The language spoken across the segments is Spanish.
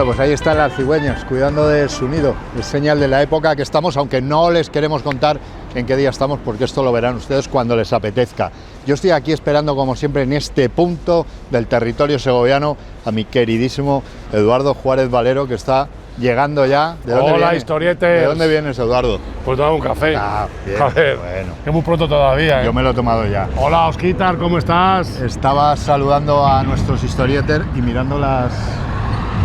Bueno, pues ahí están las cigüeñas cuidando de su nido. Es señal de la época que estamos, aunque no les queremos contar en qué día estamos, porque esto lo verán ustedes cuando les apetezca. Yo estoy aquí esperando, como siempre, en este punto del territorio segoviano, a mi queridísimo Eduardo Juárez Valero, que está llegando ya. ¿De dónde Hola, historietes. ¿De dónde vienes, Eduardo? Pues tomar un café. Ah, bien. Joder, bueno. Es muy pronto todavía, ¿eh? Yo me lo he tomado ya. Hola, Osquitar, ¿cómo estás? Estaba saludando a nuestros historieters y mirando las...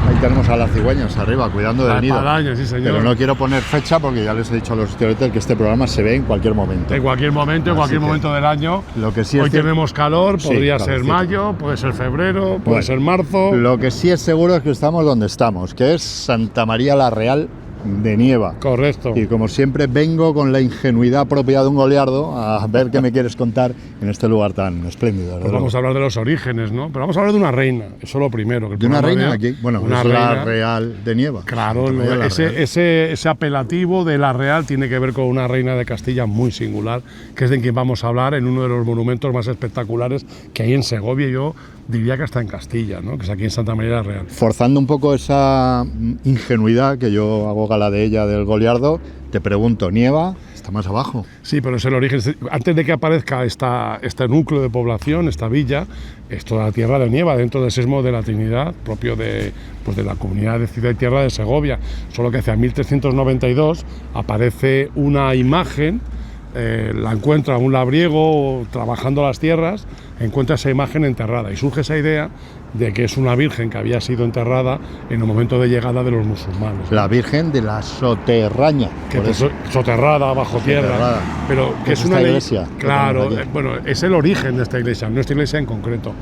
Ahí tenemos a las cigüeñas arriba, cuidando del nido. Espadaña, sí, señor. Pero no quiero poner fecha porque ya les he dicho a los historieters que este programa se ve en cualquier momento. En cualquier momento, en cualquier momento del año. Lo que sí Hoy es tenemos calor, podría sí, ser mayo, puede ser febrero, puede ser marzo. Lo que sí es seguro es que estamos donde estamos, que es Santa María la Real de Nieva. Correcto. Y como siempre vengo con la ingenuidad propia de un goliardo a ver qué me quieres contar en este lugar tan espléndido. Pues vamos a hablar de los orígenes, ¿no? Pero vamos a hablar de una reina, eso es lo primero. ¿De una reina aquí? Bueno, una es reina, la Real de Nieva. Claro, ese apelativo de la Real tiene que ver con una reina de Castilla muy singular, que es de quien vamos a hablar en uno de los monumentos más espectaculares que hay en Segovia. Yo diría que hasta en Castilla, ¿no? Que es aquí en Santa María la Real. Forzando un poco esa ingenuidad que yo hago gala de ella, del goliardo, te pregunto, ¿Nieva está más abajo? Sí, pero es el origen. Antes de que aparezca este núcleo de población, esta villa, es toda la tierra de Nieva, dentro del sesmo de la Trinidad, propio de la comunidad de Ciudad y Tierra de Segovia. Solo que hacia 1392 aparece una imagen, la encuentra un labriego trabajando las tierras, encuentra esa imagen enterrada y surge esa idea de que es una virgen que había sido enterrada en el momento de llegada de los musulmanes. La Virgen de la Soterraña. Soterrada, bajo tierra. Pero que es una iglesia. Claro, bueno, es el origen de esta iglesia, no esta iglesia en concreto.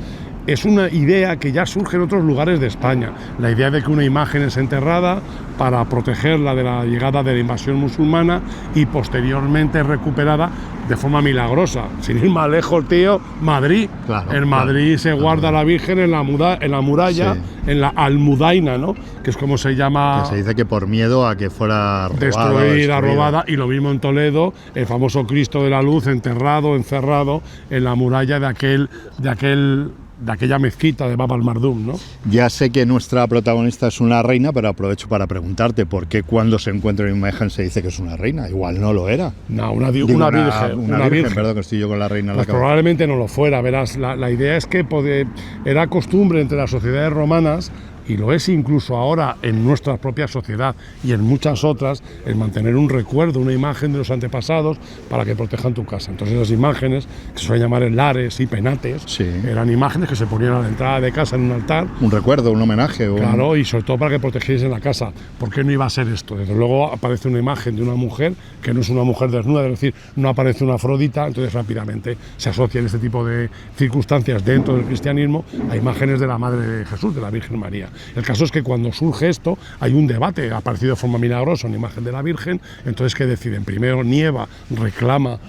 Es una idea que ya surge en otros lugares de España. La idea de que una imagen es enterrada para protegerla de la llegada de la invasión musulmana y posteriormente recuperada de forma milagrosa. Sin ir más lejos, tío, Madrid. Claro, en Madrid se guarda la Virgen en la muralla, sí, en la Almudaina, ¿no? Que es como se llama. Que se dice que por miedo a que fuera destruida, robada. Y lo mismo en Toledo, el famoso Cristo de la Luz encerrado en la muralla de aquella mezquita de Bab al-Mardum, ¿no? Ya sé que nuestra protagonista es una reina, pero aprovecho para preguntarte por qué cuando se encuentra una imagen se dice que es una reina. Igual no lo era. No, una virgen. Una virgen, perdón, que estoy yo con la reina en la cabeza. Probablemente no lo fuera, verás. La idea es que era costumbre entre las sociedades romanas, y lo es incluso ahora en nuestra propia sociedad y en muchas otras, el mantener un recuerdo, una imagen de los antepasados para que protejan tu casa. Entonces las imágenes, que se suelen llamar lares y penates, sí, eran imágenes que se ponían a la entrada de casa en un altar. Un recuerdo, un homenaje. Claro, y sobre todo para que protegiesen la casa. ¿Por qué no iba a ser esto? Desde luego aparece una imagen de una mujer que no es una mujer desnuda, es decir, no aparece una Afrodita, entonces rápidamente se asocian este tipo de circunstancias dentro del cristianismo a imágenes de la Madre de Jesús, de la Virgen María. El caso es que cuando surge esto hay un debate, ha aparecido de forma milagrosa una imagen de la Virgen, entonces ¿qué deciden? Primero Nieva reclama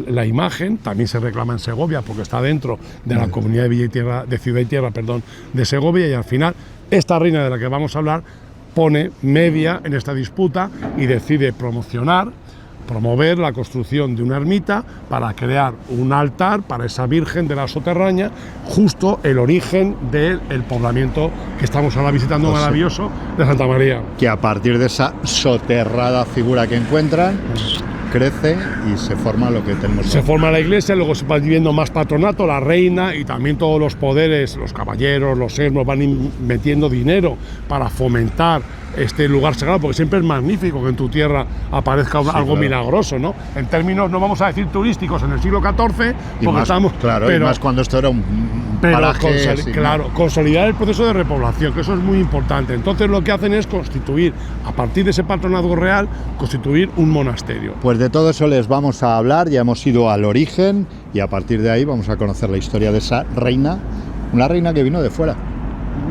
la imagen, también se reclama en Segovia porque está dentro de la comunidad de Ciudad y Tierra de Segovia, y al final esta reina de la que vamos a hablar pone media en esta disputa y decide promover la construcción de una ermita para crear un altar para esa Virgen de la Soterraña, justo el origen del poblamiento que estamos ahora visitando, maravilloso, de Santa María. Que a partir de esa soterrada figura que encuentran, crece y se forma lo que tenemos. Se forma la iglesia, luego se va viviendo más patronato, la reina y también todos los poderes, los caballeros, los hermos van metiendo dinero para fomentar este lugar sagrado, porque siempre es magnífico que en tu tierra aparezca algo milagroso, ¿no? En términos, no vamos a decir turísticos en el siglo XIV, porque estamos... Claro, pero, y más cuando esto era un paraje... Consolidar el proceso de repoblación, que eso es muy importante. Entonces lo que hacen es constituir, a partir de ese patronazgo real, constituir un monasterio. Pues de todo eso les vamos a hablar, ya hemos ido al origen, y a partir de ahí vamos a conocer la historia de esa reina, una reina que vino de fuera.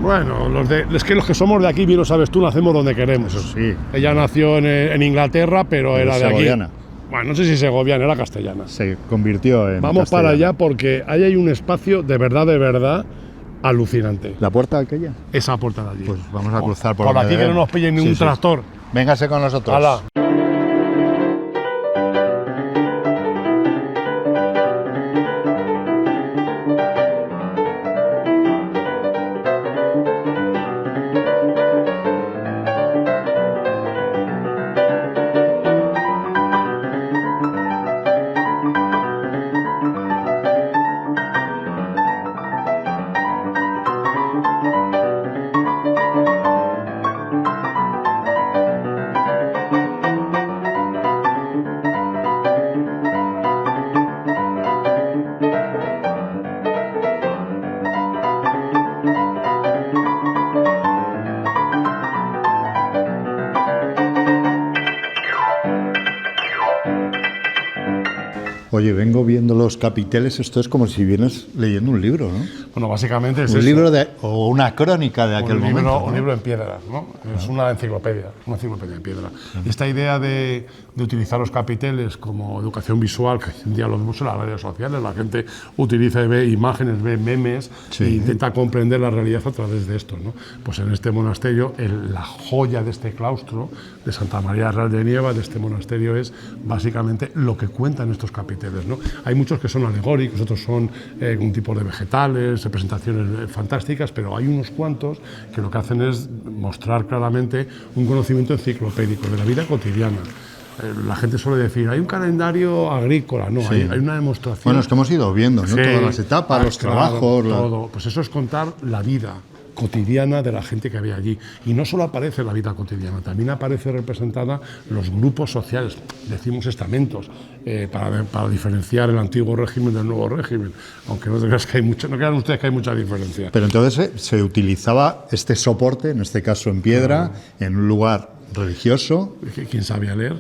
Bueno, es que los que somos de aquí, bien lo sabes tú, nacemos donde queremos. Eso sí. Ella nació en Inglaterra, pero era de aquí. Segoviana. Bueno, no sé si segoviana, era castellana. Se convirtió en Vamos castellana. para allá porque ahí hay un espacio de verdad alucinante. ¿La puerta aquella? Esa puerta de allí. Pues vamos a cruzar por aquí, que no nos pillen ningún tractor. Véngase con nosotros. ¡Hala! Oye, vengo viendo los capiteles, esto es como si vienes leyendo un libro, ¿no? Bueno, básicamente es Un eso. libro o una crónica de aquel momento, ¿no? Un libro en piedra, ¿no? Es una enciclopedia en piedra. Esta idea de utilizar los capiteles como educación visual, que hoy en día lo vemos en las redes sociales, la gente utiliza y ve imágenes, ve memes, Sí. e intenta comprender la realidad a través de esto, ¿no? Pues en este monasterio, la joya de este claustro de Santa María Real de Nieva, de este monasterio, es básicamente lo que cuentan estos capiteles, ¿no? Hay muchos que son alegóricos, otros son un tipo de vegetales, representaciones fantásticas, pero hay unos cuantos que lo que hacen es mostrar claramente un conocimiento enciclopédico de la vida cotidiana. La gente suele decir, hay un calendario agrícola, no, Sí. hay una demostración. Bueno, es que hemos ido viendo, ¿no? Sí. Todas las etapas, los Claro, trabajos. todo. Pues eso es contar la vida cotidiana de la gente que había allí. Y no solo aparece la vida cotidiana, también aparece representada los grupos sociales, decimos estamentos, para diferenciar el antiguo régimen del nuevo régimen, aunque no creas que hay mucho, no crean ustedes que hay mucha diferencia. Pero entonces se utilizaba este soporte, en este caso en piedra, en un lugar religioso. ¿Quién sabía leer?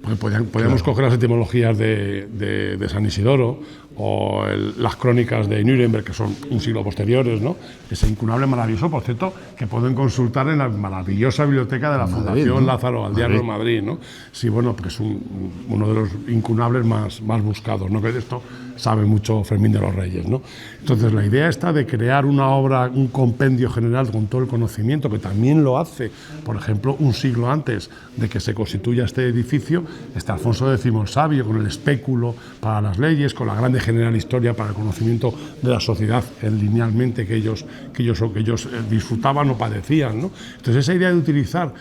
Porque podíamos coger las etimologías de San Isidoro o las crónicas de Nuremberg, que son un siglo posteriores, ¿no? Ese incunable maravilloso, por cierto, que pueden consultar en la maravillosa biblioteca de la Fundación, ¿no? Lázaro Galdiano en Madrid, ¿no? Sí, bueno, porque es uno de los incunables más buscados, ¿no? Que de esto sabe mucho Fermín de los Reyes, ¿no? Entonces, la idea está de crear una obra, un compendio general con todo el conocimiento, que también lo hace, por ejemplo, un siglo antes de que se constituya este edificio, está Alfonso X el Sabio, con el espéculo para las leyes, con la grande general historia para el conocimiento de la sociedad linealmente que ellos disfrutaban o padecían, ¿no? Entonces, esa idea de utilizar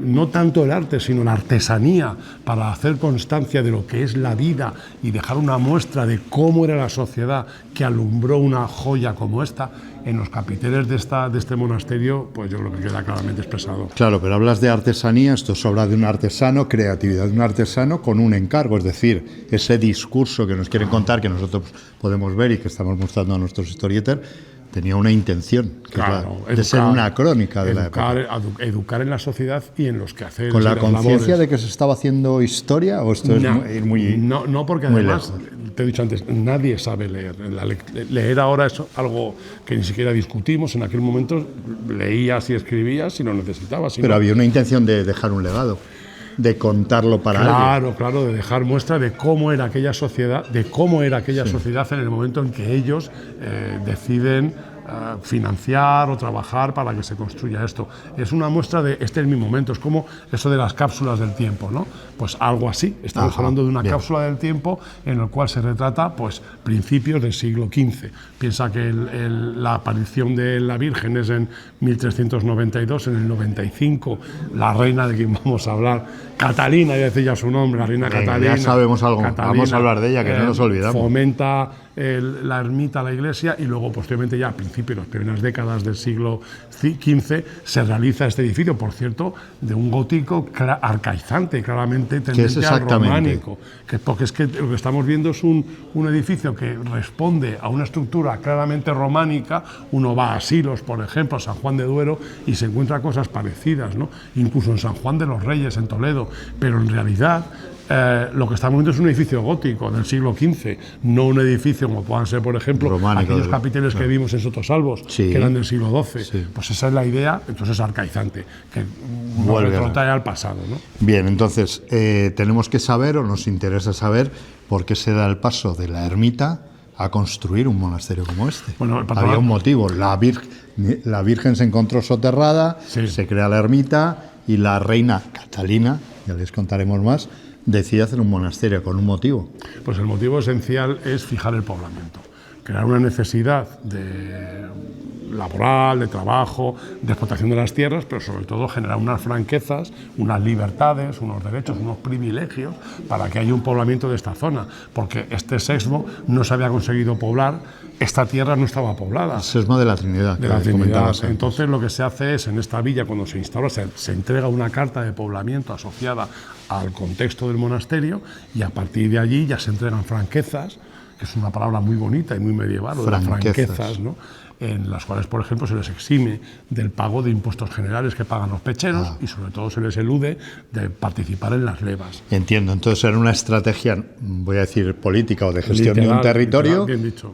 no tanto el arte, sino la artesanía para hacer constancia de lo que es la vida y dejar una muestra de cómo era la sociedad que alumbró una joya como esta, en los capiteles de este monasterio, pues yo creo que queda claramente expresado. Claro, pero hablas de artesanía, esto es obra de un artesano, creatividad de un artesano con un encargo, es decir, ese discurso que nos quieren contar, que nosotros podemos ver y que estamos mostrando a nuestros historieters, tenía una intención, que claro, es de ser una crónica de la época. Educar en la sociedad y en los quehaceres. ¿Con la conciencia de que se estaba haciendo historia o esto es muy No, porque muy además, lejos? te he dicho antes, nadie sabe leer. Leer ahora es algo que ni siquiera discutimos. En aquel momento leías y escribías si lo necesitabas. Pero había una intención de dejar un legado, de contarlo para alguien. Claro, de dejar muestra de cómo era aquella sociedad, sociedad en el momento en que ellos deciden financiar o trabajar para que se construya esto. Es una muestra de este es mi momento, es como eso de las cápsulas del tiempo, ¿no? Pues algo así, estamos hablando de una cápsula del tiempo en el cual se retrata pues principios del siglo XV. Piensa que la aparición de la Virgen es en 1392, en el 95, la reina de quien vamos a hablar, Catalina, ya decía su nombre, la reina Catalina. Ya sabemos algo, Catalina, vamos a hablar de ella, que no nos olvidamos. Fomenta la ermita, la iglesia, y luego posteriormente ya a principios, las primeras décadas del siglo XV, se realiza este edificio, por cierto, de un gótico arcaizante, claramente tendente al románico, porque es que lo que estamos viendo es un edificio que responde a una estructura claramente románica. Uno va a Silos, por ejemplo, a San Juan de Duero, y se encuentra cosas parecidas, ¿no? Incluso en San Juan de los Reyes, en Toledo, pero en realidad lo que estamos viendo es un edificio gótico del siglo XV, no un edificio como puedan ser, por ejemplo, románico, aquellos capiteles que vimos en Sotosalvos, que eran del siglo XII. Pues esa es la idea, entonces arcaizante, que nos retrotrae al pasado, ¿no? Bien, entonces tenemos que saber, o nos interesa saber, por qué se da el paso de la ermita a construir un monasterio como este. Bueno, había un motivo, la Virgen se encontró soterrada, se crea la ermita y la reina Catalina, ya les contaremos más, decide hacer un monasterio con un motivo. Pues el motivo esencial es fijar el poblamiento, crear una necesidad laboral, de trabajo, de explotación de las tierras, pero sobre todo generar unas franquezas, unas libertades, unos derechos, unos privilegios para que haya un poblamiento de esta zona, porque este sexmo no se había conseguido poblar, esta tierra no estaba poblada. El sexmo de la Trinidad. De la Trinidad. Entonces lo que se hace es, en esta villa, cuando se instala, se entrega una carta de poblamiento asociada al contexto del monasterio, y a partir de allí ya se entregan franquezas que es una palabra muy bonita y muy medieval, o de franquezas, ¿no? En las cuales, por ejemplo, se les exime del pago de impuestos generales que pagan los pecheros y sobre todo se les elude de participar en las levas. Entiendo, entonces era una estrategia, voy a decir, política o de gestión de un territorio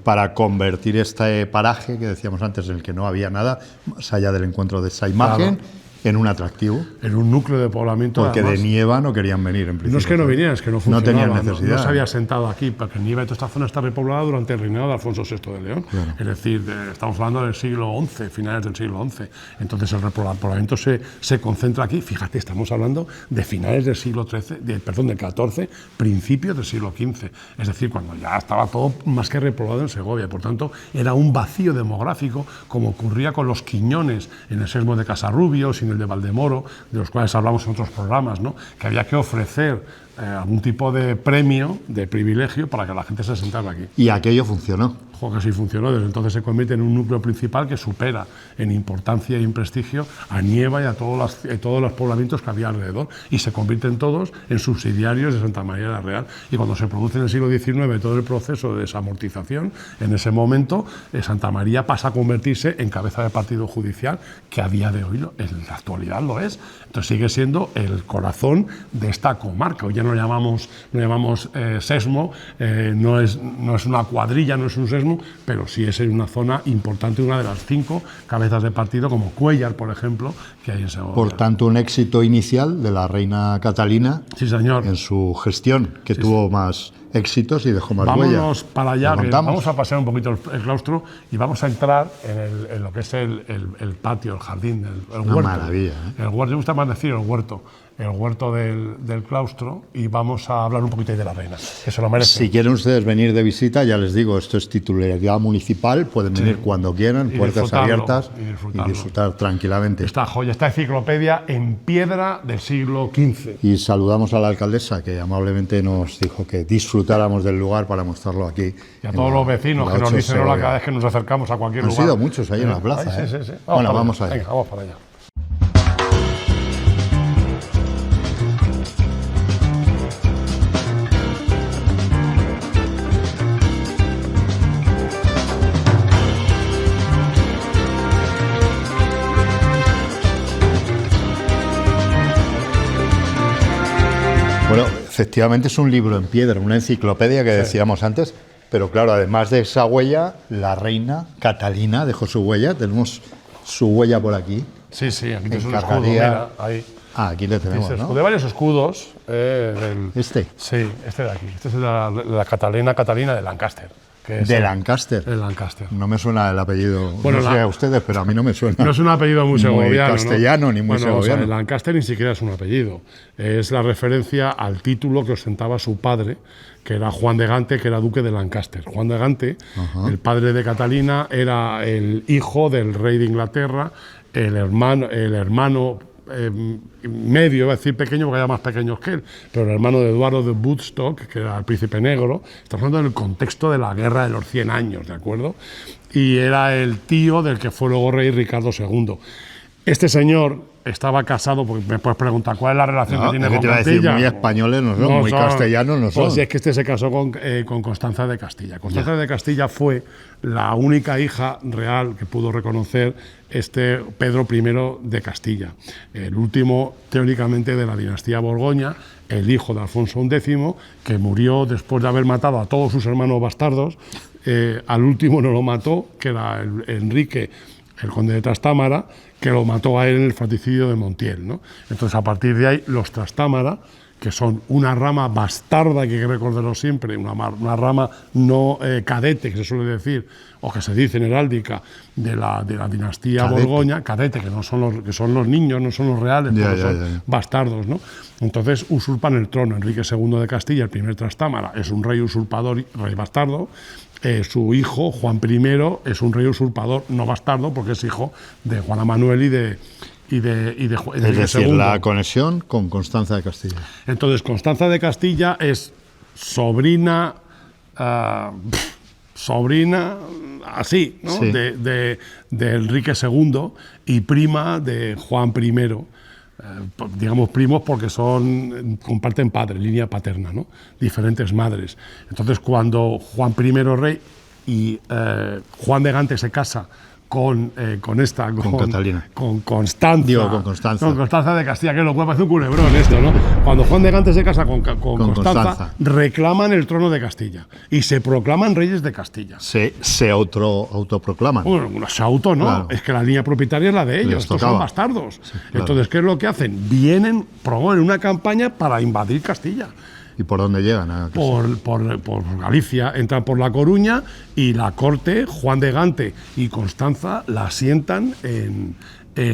para convertir este paraje que decíamos antes, en el que no había nada, más allá del encuentro de esa imagen, en un atractivo. En un núcleo de poblamiento. Porque además, de Nieva no querían venir, en principio. No es que no vinieran, es que no funcionaba. No tenían necesidad. No se había asentado aquí, porque Nieva y toda esta zona está repoblada durante el reinado de Alfonso VI de León. Claro. Es decir, estamos hablando del siglo XI, finales del siglo XI. Entonces el repoblamiento se concentra aquí. Fíjate, estamos hablando de finales del siglo XIII, del XIV, principios del siglo XV. Es decir, cuando ya estaba todo más que repoblado en Segovia. Por tanto, era un vacío demográfico, como ocurría con los Quiñones en el sesmo de Casarrubios, el de Valdemoro, de los cuales hablamos en otros programas, ¿no? Que había que ofrecer algún tipo de premio, de privilegio, para que la gente se sentara aquí. Y aquello funcionó. Que sí funcionó, desde entonces se convierte en un núcleo principal que supera en importancia y en prestigio a Nieva y a todos los poblamientos que había alrededor, y se convierten todos en subsidiarios de Santa María de la Real. Y cuando se produce en el siglo XIX todo el proceso de desamortización, en ese momento Santa María pasa a convertirse en cabeza de partido judicial, que a día de hoy en la actualidad lo es. Entonces sigue siendo el corazón de esta comarca. Hoy ya no llamamos sesmo, no es una cuadrilla, no es un sesmo, pero sí es en una zona importante, una de las 5 cabezas de partido, como Cuéllar, por ejemplo, que hay en Segovia. Por tanto, un éxito inicial de la reina Catalina, sí, señor, en su gestión, que tuvo más éxitos y dejó más huella. Vámonos para allá, vamos a pasear un poquito el claustro y vamos a entrar en lo que es el patio, el jardín, el huerto. Maravilla, ¿eh? El huerto, me gusta más decir el huerto del claustro, y vamos a hablar un poquito de la reina, que se lo merece. Si quieren ustedes venir de visita, ya les digo, esto es titularidad municipal, pueden venir cuando quieran, puertas abiertas y disfrutar tranquilamente. Esta joya, esta enciclopedia en piedra del siglo XV. Y saludamos a la alcaldesa, que amablemente nos dijo que disfrutáramos del lugar para mostrarlo aquí. Y a todos los vecinos que nos dicen hola cada vez que nos acercamos a cualquier lugar. Han sido muchos ahí en la plaza. Sí, sí, sí. Bueno, vamos allá. Venga, vamos para allá. Bueno, efectivamente es un libro en piedra, una enciclopedia que decíamos antes, pero claro, además de esa huella, la reina Catalina dejó su huella, tenemos su huella por aquí. Sí, sí, aquí tienes un escudo, mira, ahí. Aquí le tenemos, ¿no? De varios escudos. ¿Este? Sí, este de aquí. Este es la Catalina de Lancaster. Que es de Lancaster. De Lancaster. No me suena el apellido, bueno, no sé a ustedes, pero a mí no me suena. No es un apellido muy segoviano, castellano, ¿no? Ni muy segoviano. O sea, Lancaster ni siquiera es un apellido. Es la referencia al título que ostentaba su padre, que era Juan de Gante, que era duque de Lancaster. Juan de Gante, el padre de Catalina, era el hijo del rey de Inglaterra, el hermano medio, iba a decir pequeño porque había más pequeños que él, pero el hermano de Eduardo de Woodstock, que era el príncipe negro. Estamos hablando del contexto de la guerra de los 100 años, ¿de acuerdo? Y era el tío del que fue luego rey Ricardo II. Este señor estaba casado, porque me puedes preguntar cuál es la relación que tiene con Castilla. Muy españoles no son, muy castellanos no son. Pues es que este se casó con Constanza de Castilla. Constanza de Castilla fue la única hija real que pudo reconocer Pedro I de Castilla, el último teóricamente de la dinastía Borgoña, el hijo de Alfonso X, que murió después de haber matado a todos sus hermanos bastardos. Al último no lo mató, que era Enrique, el conde de Trastámara, que lo mató a él en el fratricidio de Montiel, ¿no? Entonces, a partir de ahí, los Trastámara, que son una rama bastarda, que hay que recordarlo siempre, una rama no cadete, que se suele decir, o que se dice en heráldica, de la dinastía Borgoña, cadete, que son los niños, no son los reales, son bastardos, ¿no? Entonces usurpan el trono. Enrique II de Castilla, el primer Trastámara, es un rey usurpador, rey bastardo. Su hijo, Juan I, es un rey usurpador no bastardo, porque es hijo de Juana Manuel y de es decir, la conexión con Constanza de Castilla. Entonces, Constanza de Castilla es sobrina así, ¿no? Sí. de Enrique II y prima de Juan I, digamos primos porque comparten padre, línea paterna, ¿no? Diferentes madres. Entonces cuando Juan I rey y Juan de Gante se casa con Catalina. Con Constanza. Digo, con Constanza. Con Constanza de Castilla, que lo cual parece un culebrón esto, ¿no? Cuando Juan de Gante se casa con Constanza, reclaman el trono de Castilla y se proclaman reyes de Castilla. Se autoproclaman. Bueno, se auto, ¿no? Claro. Es que la línea propietaria es la de ellos, estos son bastardos. Sí, claro. Entonces, ¿qué es lo que hacen? Promueven una campaña para invadir Castilla. ¿Y por dónde llegan? Por Galicia, entran por La Coruña y la corte, Juan de Gante y Constanza, la asientan en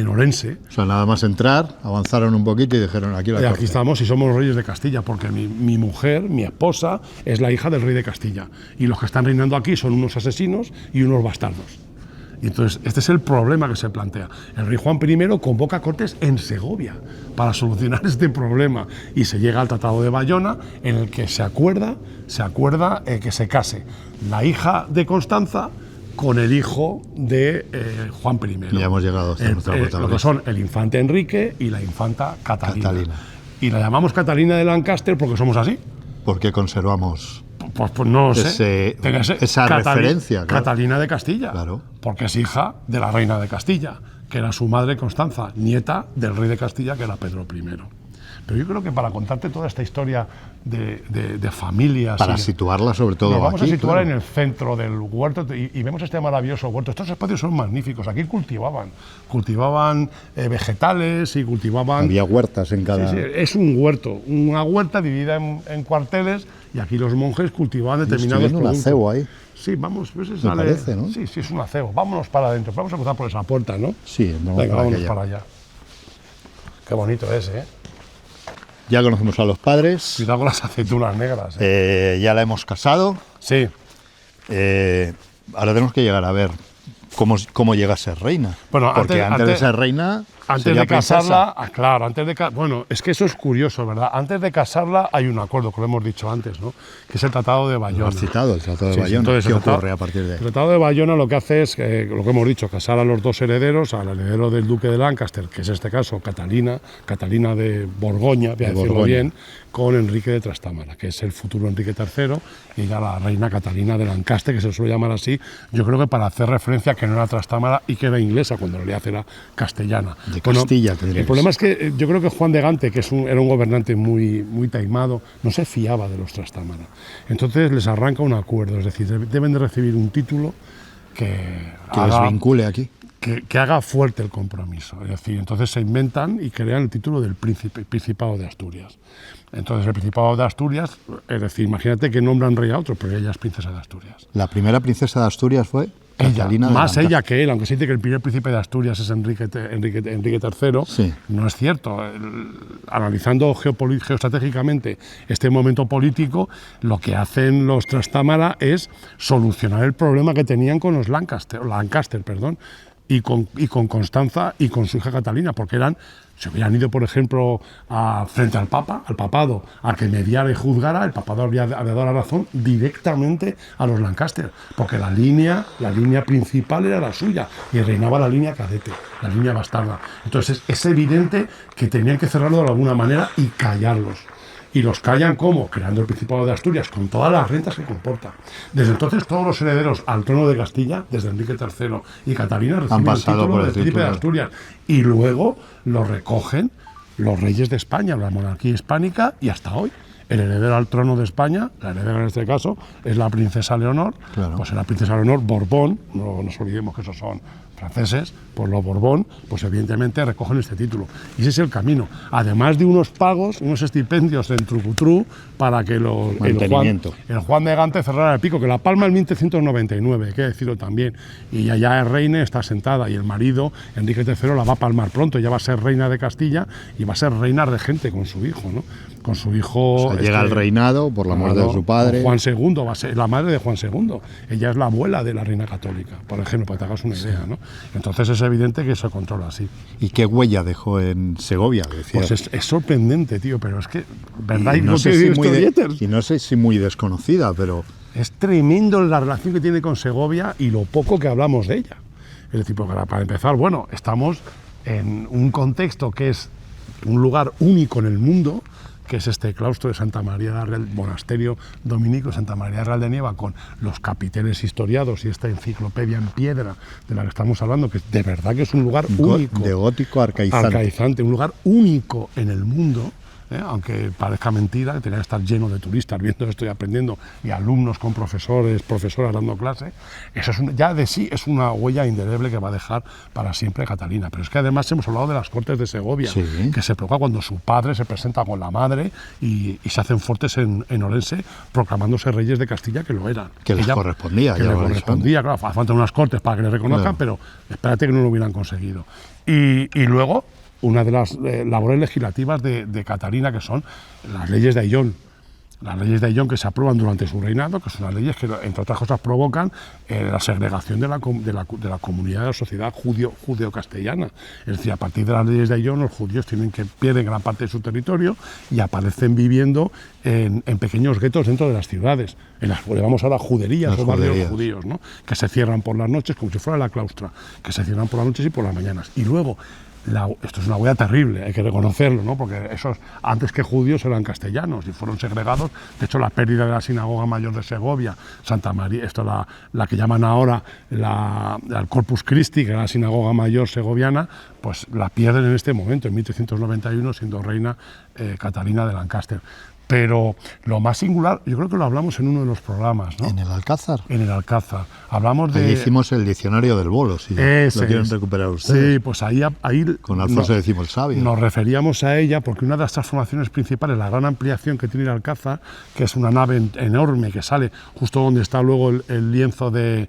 Orense. O sea, nada más entrar, avanzaron un poquito y dijeron, aquí la corte. Aquí estamos y somos los reyes de Castilla, porque mi mujer, mi esposa, es la hija del rey de Castilla. Y los que están reinando aquí son unos asesinos y unos bastardos. Y entonces, este es el problema que se plantea. El rey Juan I convoca cortes en Segovia para solucionar este problema y se llega al Tratado de Bayona, en el que se acuerda que se case la hija de Constanza con el hijo de Juan I. Ya hemos llegado hasta nuestra protagonista. Lo que son el infante Enrique y la infanta Catalina. Y la llamamos Catalina de Lancaster porque somos así. Porque conservamos... Pues no lo sé. Esa referencia. Claro. Catalina de Castilla. Claro. Porque es hija de la reina de Castilla, que era su madre Constanza, nieta del rey de Castilla, que era Pedro I. Pero yo creo que para contarte toda esta historia de familias... Para situarla sobre todo nos vamos aquí, a situar claro, en el centro del huerto y vemos este maravilloso huerto. Estos espacios son magníficos. Aquí cultivaban vegetales y cultivaban... Había huertas en cada... Sí, es un huerto, una huerta dividida en cuarteles y aquí los monjes cultivaban determinados productos. Un acebo ahí. Sí, vamos, pues Me parece, ¿no? Sí, es un acebo. Vámonos para adentro. Vamos a cruzar por esa puerta, ¿no? Sí, vámonos para allá. Qué bonito es, ¿eh? Ya conocemos a los padres. Cuidado con las aceitunas negras. Ya la hemos casado. Sí. Ahora tenemos que llegar a ver cómo llega a ser reina. Bueno, porque antes de ser reina... Antes de casarla, claro, bueno, es que eso es curioso, ¿verdad? Antes de casarla hay un acuerdo, que lo hemos dicho antes, ¿no? Que es el Tratado de Bayona. Lo has citado, el Tratado de Bayona. Entonces, ¿qué ocurre a partir de ahí? El Tratado de Bayona lo que hace es, lo que hemos dicho, casar a los dos herederos, al heredero del duque de Lancaster, que es este caso Catalina de Borgoña, voy a decirlo bien, con Enrique de Trastámara, que es el futuro Enrique III, y ella la reina Catalina de Lancaster, que se suele llamar así, yo creo que para hacer referencia a que no era Trastámara y que era inglesa, cuando en realidad era castellana. De Castilla, el problema es que yo creo que Juan de Gante, que era un gobernante muy taimado, no se fiaba de los Trastámara. Entonces les arranca un acuerdo, es decir, deben de recibir un título que les vincule aquí. Que haga fuerte el compromiso. Es decir, entonces se inventan y crean el título del Principado de Asturias. Entonces el Principado de Asturias, es decir, imagínate que nombran rey a otro, pero ella es princesa de Asturias. La primera princesa de Asturias fue... Ella, más ella que él, aunque se dice que el primer príncipe de Asturias es Enrique III, sí. No es cierto. Analizando geoestratégicamente este momento político, lo que hacen los Trastámara es solucionar el problema que tenían con los Lancaster, y con Constanza y con su hija Catalina, porque se hubieran ido, por ejemplo, frente al papado, a que mediara y juzgara, el papado había dado la razón directamente a los Lancaster, porque la línea principal era la suya y reinaba la línea cadete, la línea bastarda. Entonces es evidente que tenían que cerrarlo de alguna manera y callarlos. Y los callan, ¿cómo? Creando el Principado de Asturias, con todas las rentas que comporta. Desde entonces, todos los herederos al trono de Castilla, desde Enrique III y Catalina, reciben el título de Príncipe de Asturias. Y luego lo recogen los reyes de España, la monarquía hispánica, y hasta hoy. El heredero al trono de España, la heredera en este caso, es la princesa Leonor. Claro. Pues es la princesa Leonor Borbón, no nos olvidemos que esos son franceses, pues los Borbón, pues evidentemente recogen este título. Y ese es el camino. Además de unos pagos, unos estipendios en trucutru para que el Juan de Gante cerrara el pico, que la palma en 1399, hay que decirlo también. Y ya es reina, está sentada, y el marido, Enrique III, la va a palmar pronto, ya va a ser reina de Castilla y va a ser reina regente con su hijo, ¿no? Con su hijo... O sea, llega al reinado por la muerte de su padre. Juan II va a ser la madre de Juan II. Ella es la abuela de la reina católica, por ejemplo, para que te hagas una idea, ¿no? Entonces es evidente que se controla así. ¿Y qué huella dejó en Segovia? Decía. Pues es sorprendente, tío, pero es que, ¿verdad? Y no sé si muy desconocida, pero... Es tremendo la relación que tiene con Segovia y lo poco que hablamos de ella. Es decir, para empezar, bueno, estamos en un contexto que es un lugar único en el mundo, que es este claustro de Santa María de Real, monasterio dominico Santa María de Real de Nieva, con los capiteles historiados y esta enciclopedia en piedra de la que estamos hablando, que de verdad que es un lugar único. De gótico arcaizante. Un lugar único en el mundo. Aunque parezca mentira, que tenía que estar lleno de turistas viendo esto y aprendiendo, y alumnos con profesoras dando clase. Eso es ya de sí es una huella indeleble que va a dejar para siempre Catalina. Pero es que además hemos hablado de las Cortes de Segovia, sí, que se provoca cuando su padre se presenta con la madre y se hacen fuertes en Orense, proclamándose reyes de Castilla, que lo eran. Que les correspondía. Que les correspondía, claro, faltan unas cortes para que le reconozcan, claro. Pero espérate que no lo hubieran conseguido. Y luego, una de las labores legislativas de Catalina, que son las leyes de Ayllón. Las leyes de Ayllón que se aprueban durante su reinado, que son las leyes que, entre otras cosas, provocan la segregación de la comunidad de la sociedad judeo-castellana. Es decir, a partir de las leyes de Ayllón, los judíos pierden gran parte de su territorio y aparecen viviendo en pequeños guetos dentro de las ciudades, en las que llamamos ahora juderías o barrios judíos, ¿no? Que se cierran por las noches, como si fuera la claustra, que se cierran por las noches y por las mañanas. Y luego, esto es una huella terrible, hay que reconocerlo, ¿no? Porque esos, antes que judíos, eran castellanos y fueron segregados. De hecho, la pérdida de la Sinagoga Mayor de Segovia, Santa María, la que llaman ahora el Corpus Christi, que era la Sinagoga Mayor segoviana, pues la pierden en este momento, en 1391, siendo reina Catalina de Lancaster. Pero lo más singular, yo creo que lo hablamos en uno de los programas, ¿no? ¿En el Alcázar? En el Alcázar. Hablamos de... Ahí hicimos el diccionario del bolo, si lo quieren recuperar ustedes. Sí, pues ahí con Alfonso X el Sabio. Nos referíamos a ella porque una de las transformaciones principales, la gran ampliación que tiene el Alcázar, que es una nave enorme que sale justo donde está luego el lienzo de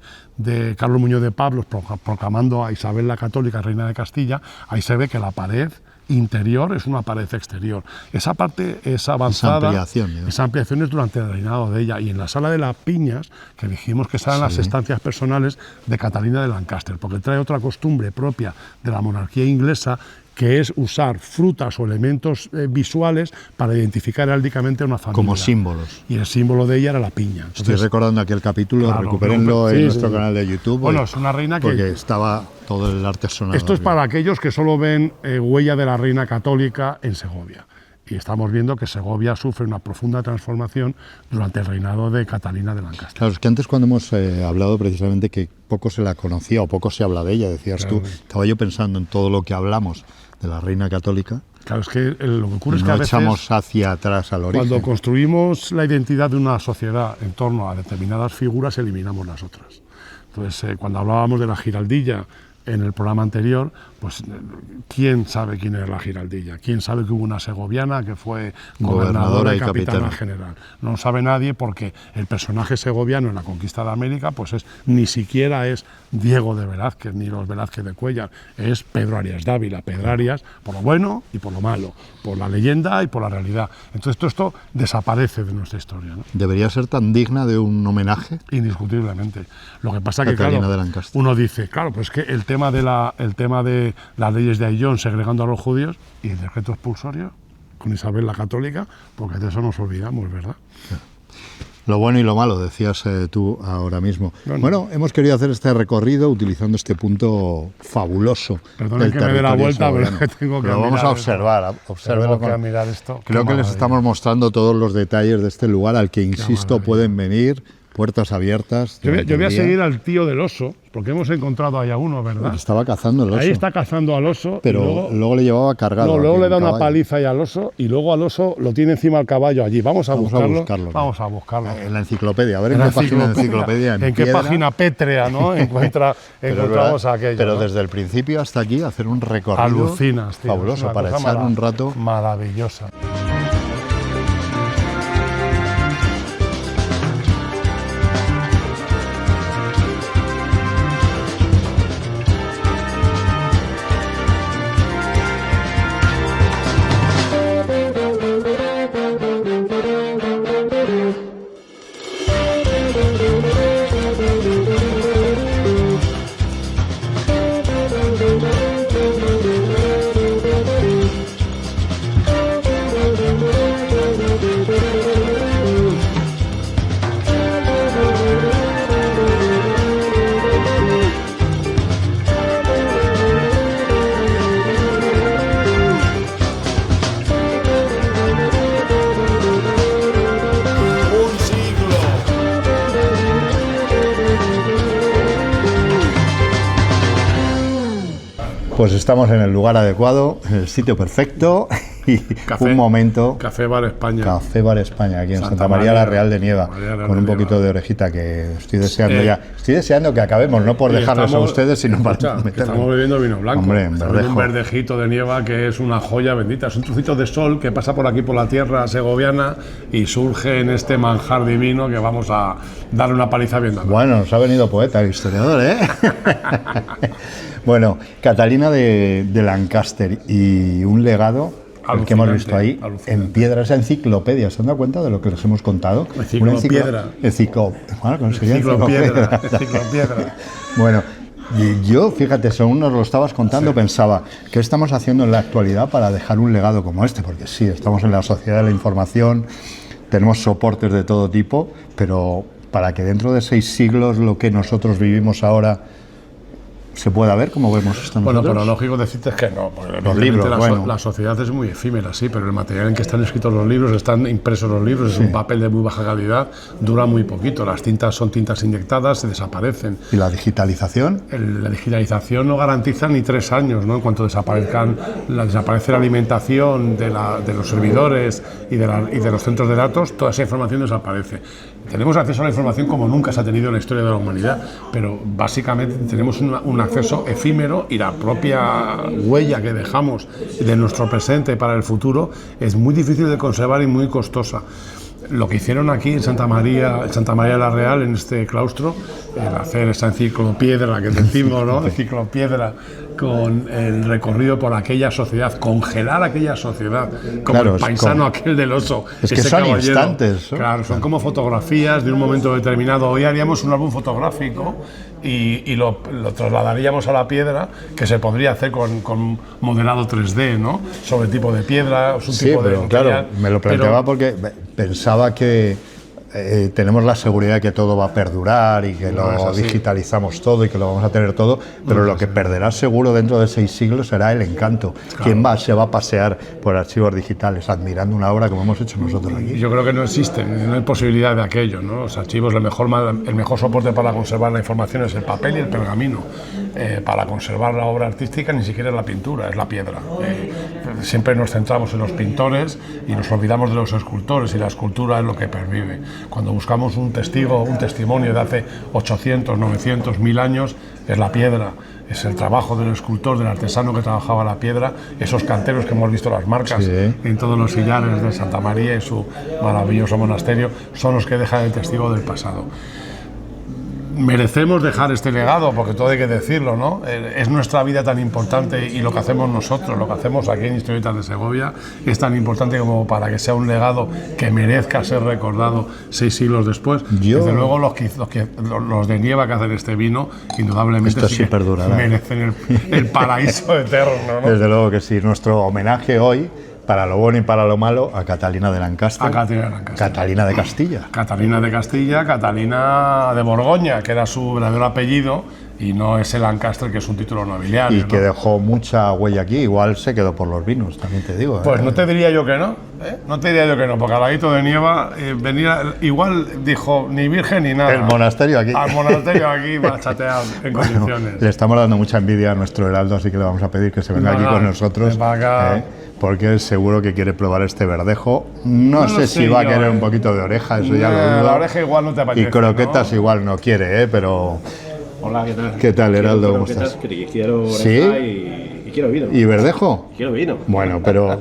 Carlos Muñoz de Pablos proclamando a Isabel la Católica, reina de Castilla, ahí se ve que la pared interior es una pared exterior. Esa parte es avanzada, esa ampliación es durante el reinado de ella. Y en la sala de las piñas, que dijimos que eran las estancias personales de Catalina de Lancaster, porque trae otra costumbre propia de la monarquía inglesa, que es usar frutas o elementos visuales para identificar heráldicamente a una familia. Como símbolos. Y el símbolo de ella era la piña. Entonces, estoy recordando aquel capítulo, claro, recupérenlo en nuestro canal de YouTube. Bueno, es una reina porque estaba todo el artesonado. Esto es para aquellos que solo ven huella de la reina católica en Segovia. Y estamos viendo que Segovia sufre una profunda transformación durante el reinado de Catalina de Lancaster. Claro, es que antes cuando hemos hablado precisamente que poco se la conocía o poco se habla de ella, decías claro. Tú, estaba yo pensando en todo lo que hablamos de la reina católica. Claro, es que lo que ocurre es que no a veces echamos hacia atrás al origen. Cuando construimos la identidad de una sociedad en torno a determinadas figuras, eliminamos las otras. Entonces, cuando hablábamos de la Giraldilla en el programa anterior, pues ¿quién sabe quién era la Giraldilla? ¿Quién sabe que hubo una segoviana que fue gobernadora y capitana general? No lo sabe nadie porque el personaje segoviano en la conquista de América pues ni siquiera es Diego de Velázquez ni los Velázquez de Cuéllar, es Pedro Arias Dávila, Pedrarias, por lo bueno y por lo malo, por la leyenda y por la realidad. Entonces todo esto desaparece de nuestra historia, ¿no? ¿Debería ser tan digna de un homenaje? Indiscutiblemente. Lo que pasa es que, Catalina claro, uno dice, claro, pues es que el tema de las leyes de Ayllón segregando a los judíos y el decreto expulsorio con Isabel la Católica, porque de eso nos olvidamos, ¿verdad? Lo bueno y lo malo, decías tú ahora mismo. Bueno, hemos querido hacer este recorrido utilizando este punto fabuloso. Perdonen que me dé la vuelta, pero tengo que lo vamos a observar. Mirar esto. Creo que les estamos mostrando todos los detalles de este lugar al que, insisto, pueden venir. Puertas abiertas. Yo voy a seguir al tío del oso, porque hemos encontrado ahí a uno, ¿verdad? Estaba cazando el oso. Ahí está cazando al oso. Pero luego le llevaba cargado. No, luego le da una paliza ahí al oso y luego al oso lo tiene encima al caballo allí. Vamos a buscarlo. Vamos a buscarlo. En la enciclopedia, a ver en qué página de enciclopedia. En qué página pétrea, ¿no? Encontramos aquello. Pero ¿no? Desde el principio hasta aquí, hacer un recorrido. Alucinas, tío. Fabuloso, para echar un rato. Maravillosa. Pues estamos en el lugar adecuado, en el sitio perfecto y un momento. Café Bar España. Café Bar España, aquí en Santa María la Real de Nieva, con un poquito de orejita que estoy deseando ya. Estoy deseando que acabemos, no por dejarlos a ustedes, sino para meterlo. Estamos bebiendo vino blanco. Hombre, un verdejito de nieva que es una joya bendita. Es un trocito de sol que pasa por aquí, por la tierra segoviana, y surge en este manjar divino que vamos a darle una paliza bien dada. Bueno, nos ha venido poeta, el historiador, ¿eh? Bueno, Catalina de Lancaster y un legado, el que hemos visto ahí, en piedra, esa enciclopedia. ¿Se han dado cuenta de lo que les hemos contado? Enciclopiedra. Bueno, ¿cómo sería? Enciclopiedra. Bueno, y yo, fíjate, según nos lo estabas contando, pensaba, ¿qué estamos haciendo en la actualidad para dejar un legado como este? Porque sí, estamos en la sociedad de la información, tenemos soportes de todo tipo, pero para que dentro de 6 siglos lo que nosotros vivimos ahora se pueda ver como vemos esto nosotros. Bueno, pero lo lógico decirte es que no, porque los libros, la sociedad es muy efímera, sí, pero el material en que están escritos los libros, están impresos los libros, es un papel de muy baja calidad, dura muy poquito, las tintas son tintas inyectadas, se desaparecen. ¿Y la digitalización? La digitalización no garantiza ni 3 años, ¿no? En cuanto desaparece la alimentación de los servidores y de los centros de datos, toda esa información desaparece. Tenemos acceso a la información como nunca se ha tenido en la historia de la humanidad, pero básicamente tenemos un acceso efímero, y la propia huella que dejamos de nuestro presente para el futuro es muy difícil de conservar y muy costosa. Lo que hicieron aquí en Santa María de la Real, en este claustro, el hacer esa enciclopiedra que decimos, ¿no? Enciclopiedra, con el recorrido por aquella sociedad, congelar aquella sociedad, como el paisano aquel del oso. Es que son instantes, ¿no? Claro, son como fotografías de un momento determinado. Hoy haríamos un álbum fotográfico y lo trasladaríamos a la piedra, que se podría hacer con modelado 3D, ¿no? Sobre tipo de piedra, o sí, tipo pero, de claro, me lo planteaba porque pensaba que tenemos la seguridad de que todo va a perdurar y que lo digitalizamos todo y que lo vamos a tener todo, pero lo que perderá seguro dentro de 6 siglos será el encanto. Claro. ¿Quién se va a pasear por archivos digitales admirando una obra como hemos hecho nosotros aquí? Yo creo que no existe, no hay posibilidad de aquello, ¿no? Los archivos, el mejor soporte para conservar la información es el papel y el pergamino. Para conservar la obra artística ni siquiera es la pintura, es la piedra. Siempre nos centramos en los pintores y nos olvidamos de los escultores, y la escultura es lo que pervive. Cuando buscamos un testimonio de hace 800, 900, 1000 años, es la piedra, es el trabajo del escultor, del artesano que trabajaba la piedra, esos canteros que hemos visto las marcas en todos los sillares de Santa María y su maravilloso monasterio, son los que dejan el testigo del pasado. Merecemos dejar este legado, porque todo hay que decirlo, ¿no? Es nuestra vida tan importante, y lo que hacemos nosotros, lo que hacemos aquí en Historietas de Segovia, es tan importante como para que sea un legado que merezca ser recordado 6 siglos después. Desde luego los de Nieva que hacen este vino, indudablemente sí merecen el paraíso eterno, ¿no? Desde luego que sí. Nuestro homenaje hoy, para lo bueno y para lo malo, a Catalina de Lancaster. Catalina de Castilla. Catalina de Castilla, Catalina de Borgoña, que era su verdadero apellido, y no ese Lancaster, que es un título nobiliario. Y que dejó mucha huella aquí, igual se quedó por los vinos, también te digo. Pues no te diría yo que no, no te diría yo que no, porque al ladito de Nieva venía, igual dijo, ni virgen ni nada. El monasterio aquí. Al monasterio aquí, machateado, en condiciones. Le estamos dando mucha envidia a nuestro heraldo, así que le vamos a pedir que se venga aquí con nosotros. Porque seguro que quiere probar este verdejo. No sé si va a querer un poquito de oreja, eso ya lo dudo. La oreja igual no te apetece, y croquetas, ¿no? Igual no quiere, pero... Hola, ¿qué tal? ¿Qué tal, Heraldo? ¿Cómo estás? Quiero oreja y quiero vino. ¿Y verdejo? Quiero vino. Bueno, pero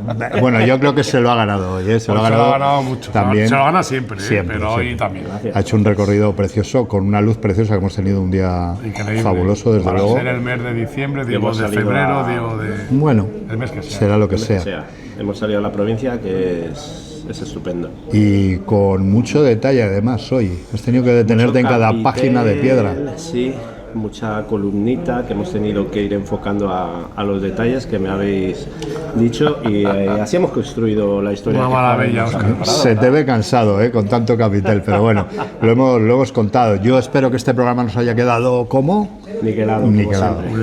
yo creo que se lo ha ganado hoy, ¿eh? Se lo ha ganado mucho. También, se lo gana siempre, pero hoy también. Ha hecho un recorrido precioso, con una luz preciosa, que hemos tenido un día increíble, fabuloso, desde luego. Para ser el mes de diciembre, digo de febrero, digo de... Bueno, el mes que sea. Será lo que sea. Hemos salido a la provincia, que es estupendo. Y con mucho detalle, además, hoy. Has tenido que detenerte en cada página de piedra. Sí, mucha columnita que hemos tenido que ir enfocando a los detalles que me habéis dicho, y así hemos construido la historia. Una maravilla, Óscar. Se te ve cansado, con tanto capitel, pero bueno, lo hemos contado. Yo espero que este programa nos haya quedado como... Niquelado.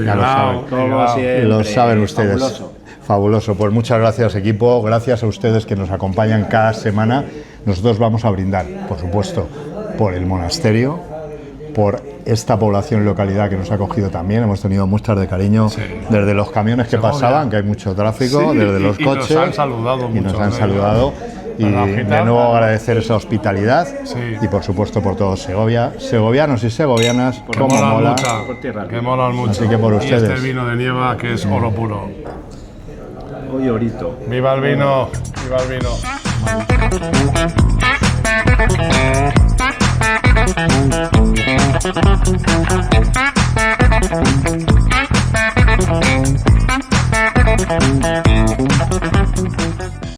Ya lo saben. Lo saben ustedes. Fabuloso, pues muchas gracias, equipo, gracias a ustedes que nos acompañan cada semana. Nosotros vamos a brindar, por supuesto, por el monasterio, por esta población y localidad que nos ha acogido también. Hemos tenido muestras de cariño desde los camiones que pasaban, que hay mucho tráfico, desde los coches. Nos han saludado mucho. Nos han saludado. Y de nuevo agradecer esa hospitalidad y por supuesto por todo Segovia, segovianos y segovianas, como mola, que molan mucho. Así que por ustedes. Y este vino de Nieva que es oro puro. Hoy orito. ¡Viva el vino! ¡Viva el vino!